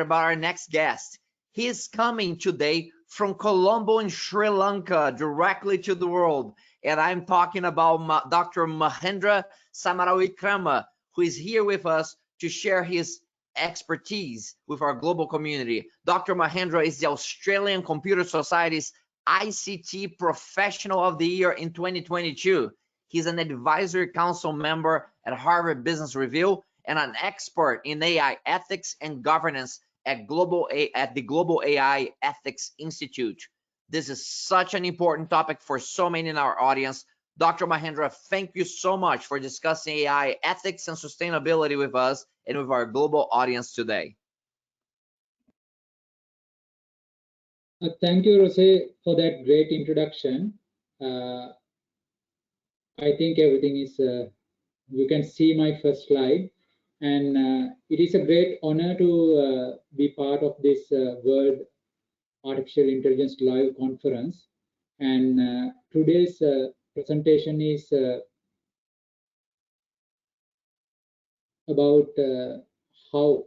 about our next guest. He is coming today from Colombo in Sri Lanka, directly to the world. And I'm talking about Dr. Mahendra Samarawickrama, who is here with us to share his expertise with our global community. Dr. Mahendra is the Australian Computer Society's ICT Professional of the Year in 2022. He's an advisory council member at Harvard Business Review and an expert in AI ethics and governance at the Global AI Ethics Institute. This is such an important topic for so many in our audience. Dr. Mahendra, thank you so much for discussing AI ethics and sustainability with us and with our global audience today. Thank you, Jose, for that great introduction. I think everything is, you can see my first slide. And it is a great honor to be part of this World Artificial Intelligence Live Conference. And today's presentation is about how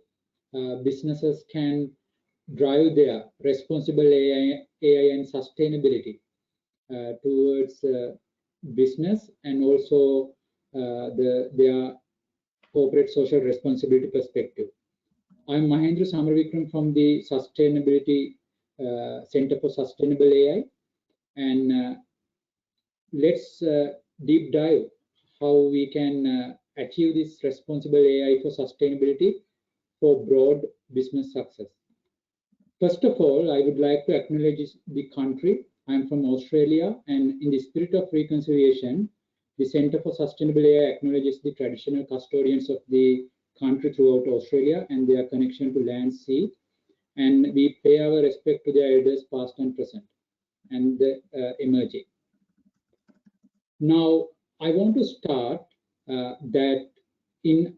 businesses can drive their responsible AI and sustainability towards business and also their corporate social responsibility perspective. I'm Mahendra Samarawickrama from the Sustainability Center for Sustainable AI, and let's deep dive how we can achieve this responsible AI for sustainability for broad business success. First of all, I would like to acknowledge the country. I'm from Australia, and in the spirit of reconciliation, the Center for Sustainable AI acknowledges the traditional custodians of the country throughout Australia and their connection to land, sea, and we pay our respect to their elders past and present and emerging. Now, I want to start that in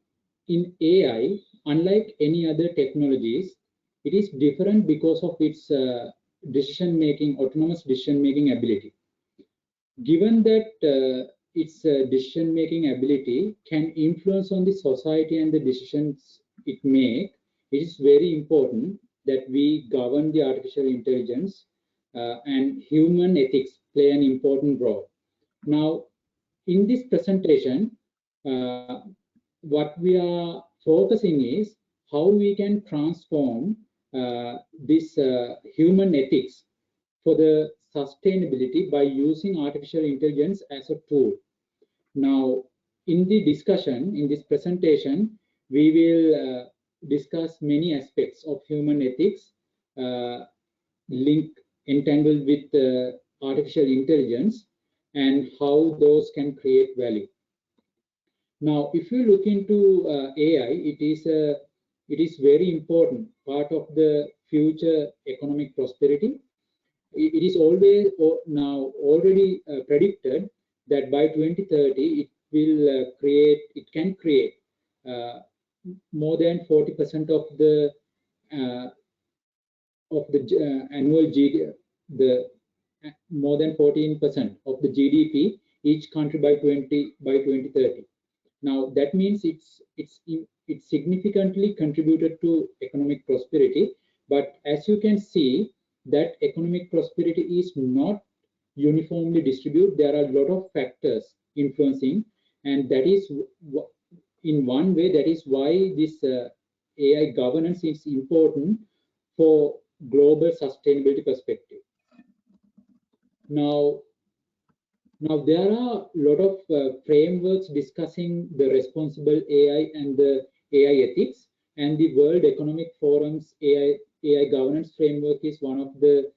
AI, unlike any other technologies, it is different because of its autonomous decision-making ability. Given that its decision-making ability can influence on the society and the decisions it makes, it is very important that we govern the artificial intelligence, and human ethics play an important role. Now, in this presentation, what we are focusing is how we can transform this human ethics for the sustainability by using artificial intelligence as a tool. Now, in the discussion, in this presentation, we will discuss many aspects of human ethics entangled with artificial intelligence and how those can create value. Now, if you look into AI, it is very important part of the future economic prosperity. It is already predicted that by 2030 it can create more than 40% of the annual GDP, more than 14% of the GDP each country by 2030. Now that means it's significantly contributed to economic prosperity, but as you can see, that economic prosperity is not uniformly distributed. There are a lot of factors influencing, and that is in one way that is why this AI governance is important for global sustainability perspective. Now there are a lot of frameworks discussing the responsible AI and the AI ethics, and the World Economic Forum's AI governance framework is one of the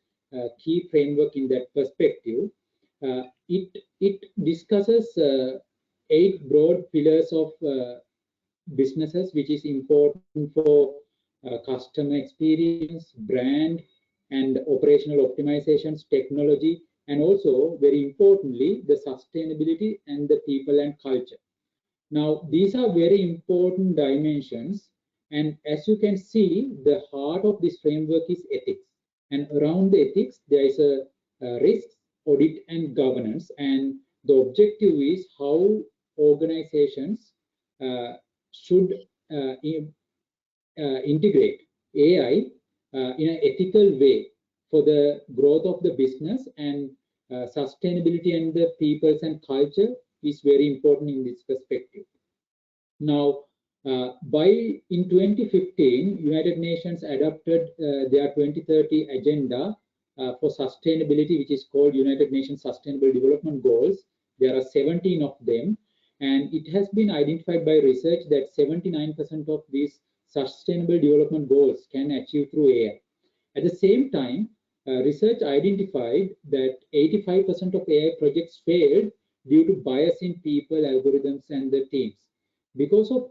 key framework in that perspective. It discusses 8 broad pillars of businesses, which is important for customer experience, brand, and operational optimizations, technology, and also very importantly, the sustainability and the people and culture. Now, these are very important dimensions. And as you can see, the heart of this framework is ethics. And around the ethics, there is a risk, audit, and governance. And the objective is how organizations should integrate AI in an ethical way for the growth of the business, and sustainability and the peoples and culture is very important in this perspective. Now, in 2015, United Nations adopted their 2030 agenda for sustainability, which is called United Nations Sustainable Development Goals. There are 17 of them, and it has been identified by research that 79% of these sustainable development goals can achieve through AI. At the same time, research identified that 85% of AI projects failed due to bias in people, algorithms, and the teams. Because of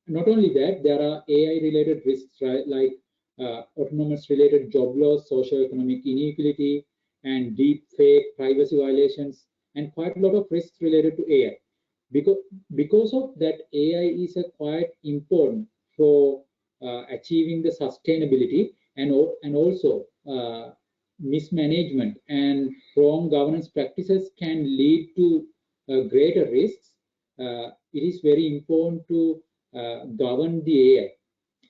not only that, there are AI-related risks, right, like autonomous-related job loss, socio-economic inequality, and deep fake privacy violations, and quite a lot of risks related to AI. Because of that, AI is quite important for achieving the sustainability, and also mismanagement and wrong governance practices can lead to greater risks. It is very important to govern the AI,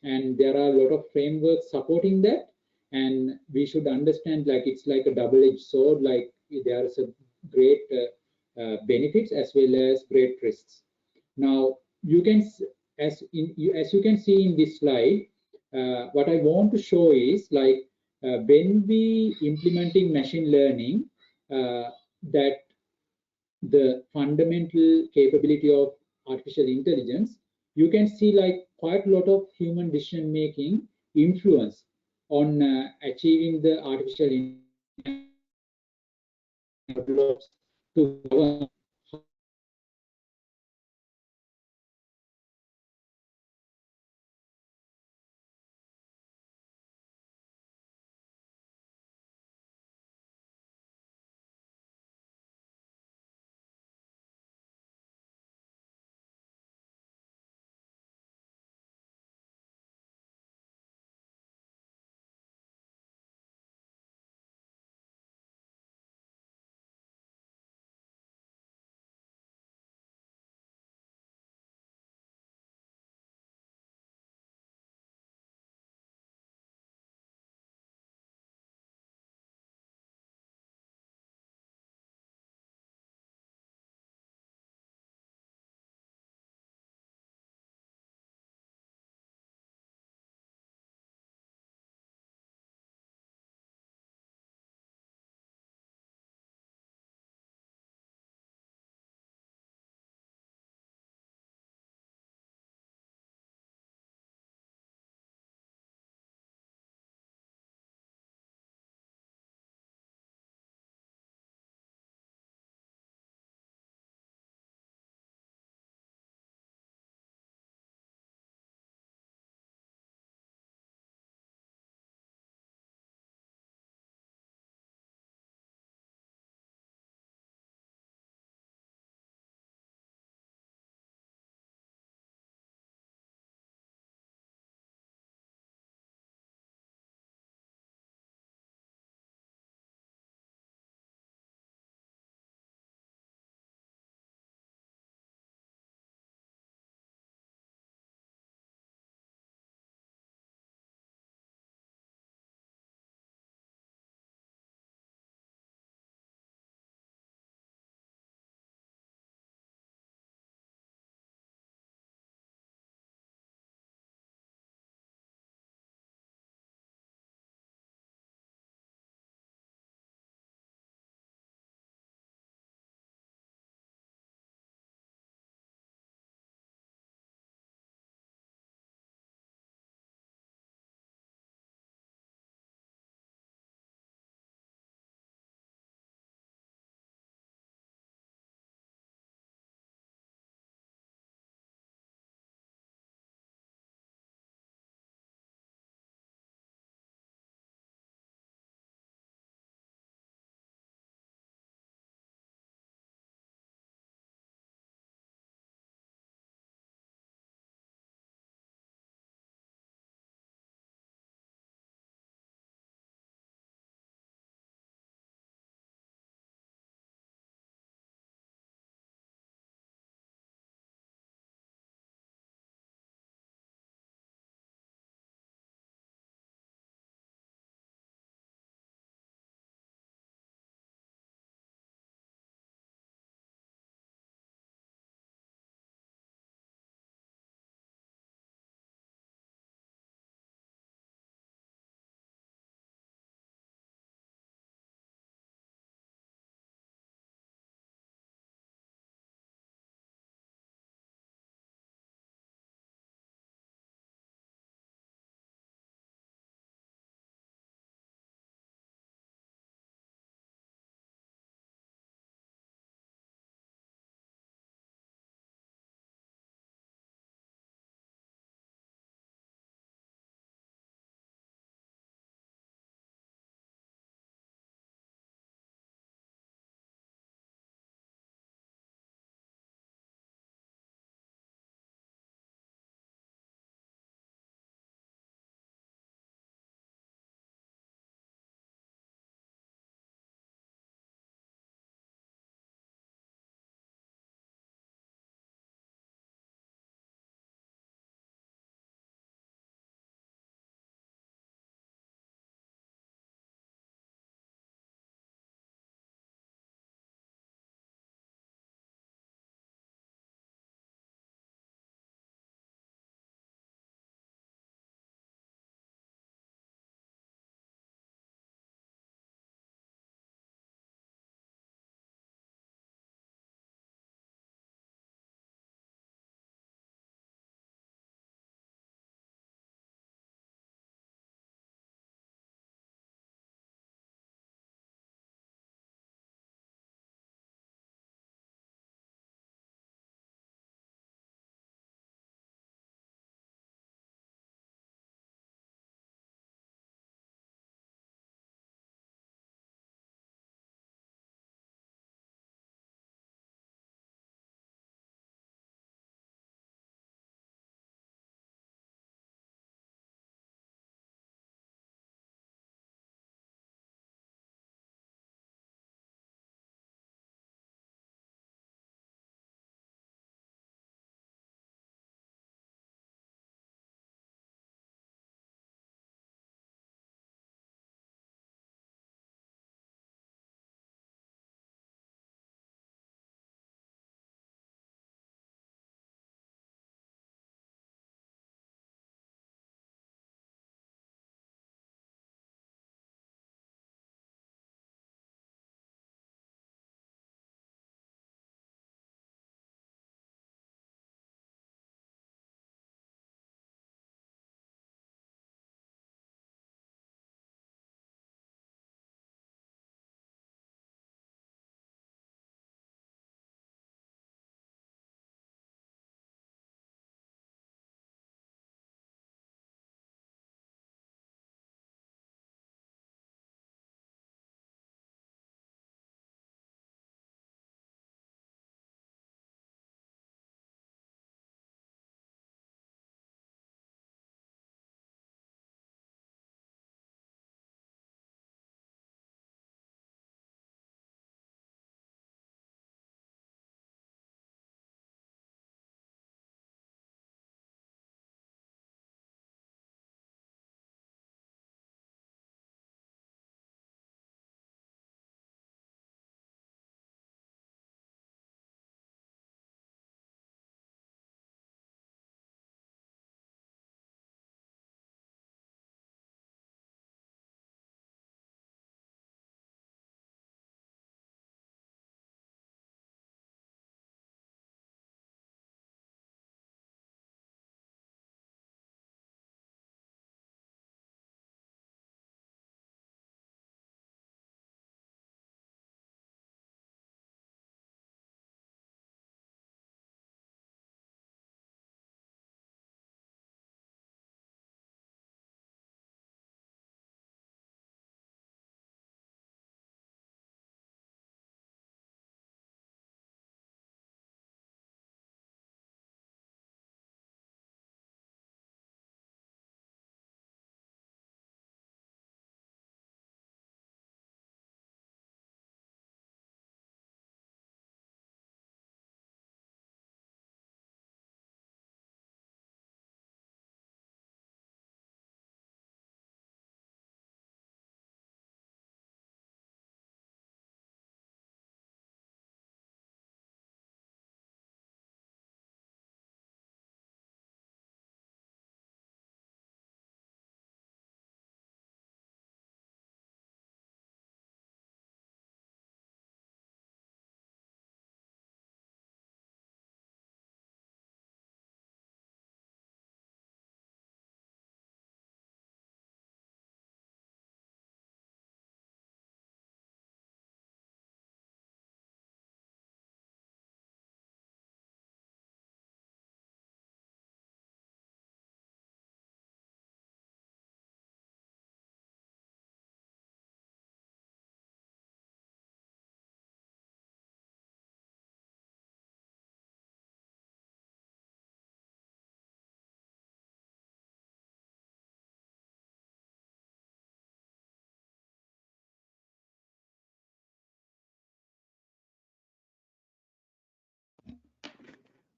and there are a lot of frameworks supporting that, and we should understand, like, it's like a double-edged sword. Like, there is a great benefits as well as great risks. Now, you can, as you can see in this slide, what I want to show is, like, when we implementing machine learning, that the fundamental capability of artificial intelligence, you can see, like, quite a lot of human decision making influence on achieving the artificial intelligence to govern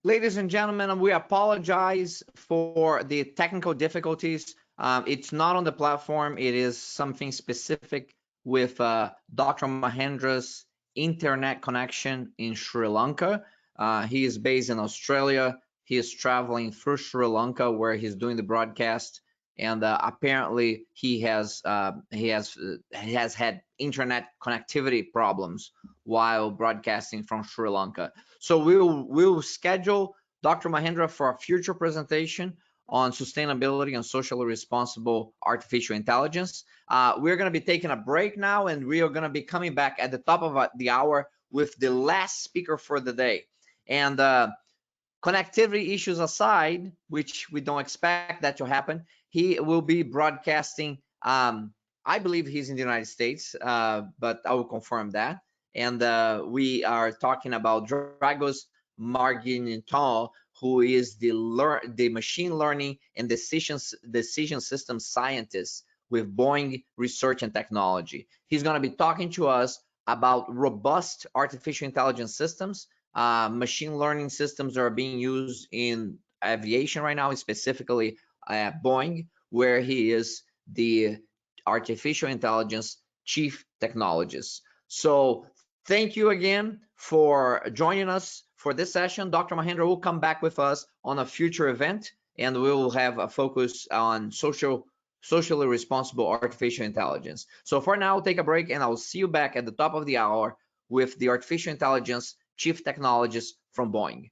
Ladies and gentlemen, we apologize for the technical difficulties. It's not on the platform. It is something specific with Dr. Mahendra's internet connection in Sri Lanka. He is based in Australia. He is traveling through Sri Lanka where he's doing the broadcast, and apparently he has had internet connectivity problems while broadcasting from Sri Lanka. So we'll schedule Dr. Mahendra for a future presentation on sustainability and socially responsible artificial intelligence. We're going to be taking a break now, and we are going to be coming back at the top of the hour with the last speaker for the day. And connectivity issues aside, which we don't expect that to happen, he will be broadcasting. I believe he's in the United States, but I will confirm that. And we are talking about Dragos Marginiton, who is the machine learning and decision system scientist with Boeing Research and Technology. He's going to be talking to us about robust artificial intelligence systems. Machine learning systems are being used in aviation right now, specifically at Boeing, where he is the artificial intelligence chief technologist. So thank you again for joining us for this session. Dr. Mahendra will come back with us on a future event, and we will have a focus on socially responsible artificial intelligence. So for now, take a break, and I'll see you back at the top of the hour with the artificial intelligence chief technologist from Boeing.